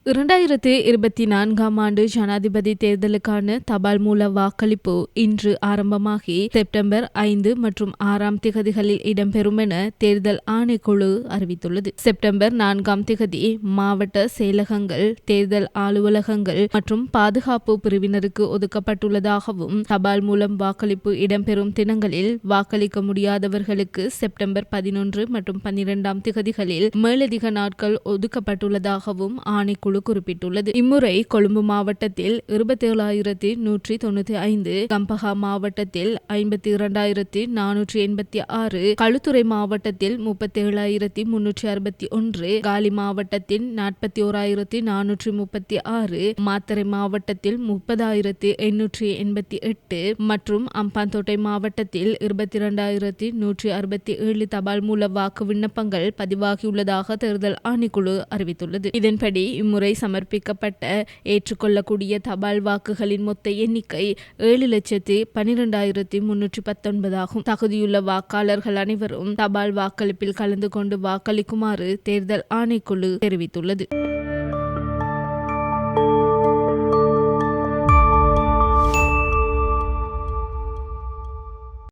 2024 ஆண்டு ஜனாதிபதி தேர்தலுக்கான தபால் மூல வாக்களிப்பு இன்று ஆரம்பமாகி செப்டம்பர் 5 மற்றும் 6 திகதிகளில் இடம்பெறும் என தேர்தல் ஆணைக்குழு அறிவித்துள்ளது. செப்டம்பர் 4 மாவட்ட செயலகங்கள், தேர்தல் அலுவலகங்கள் மற்றும் பாதுகாப்பு பிரிவினருக்கு ஒதுக்கப்பட்டுள்ளதாகவும், தபால் மூலம் வாக்களிப்பு இடம்பெறும் தினங்களில் வாக்களிக்க முடியாதவர்களுக்கு செப்டம்பர் 11 மற்றும் 12 திகதிகளில் மேலதிக நாட்கள் ஒதுக்கப்பட்டுள்ளதாகவும் ஆணைக்குழு குறிப்பிட்டுள்ளது. இம்முறை கொழும்பு மாவட்டத்தில் 27,195, கம்பஹா மாவட்டத்தில் 52,486, களுத்துறை மாவட்டத்தில் 37,361, காலி மாவட்டத்தில் 41,436, மாத்தறை மாவட்டத்தில் 30,888 மற்றும் அம்பாந்தோட்டை மாவட்டத்தில் 22,167 தபால் மூல வாக்கு விண்ணப்பங்கள் பதிவாகியுள்ளதாக தேர்தல் ஆணைக்குழு அறிவித்துள்ளது. இதன்படி இம்முறை சமர்ப்பிக்கப்பட்ட ஏற்றுக்கொள்ளக்கூடிய தபால் வாக்குகளின் மொத்த எண்ணிக்கை 7,12,319 ஆகும். தகுதியுள்ள வாக்காளர்கள் அனைவரும் தபால் வாக்களிப்பில் கலந்து கொண்டு வாக்களிக்குமாறு தேர்தல் ஆணைக்குழு தெரிவித்துள்ளது.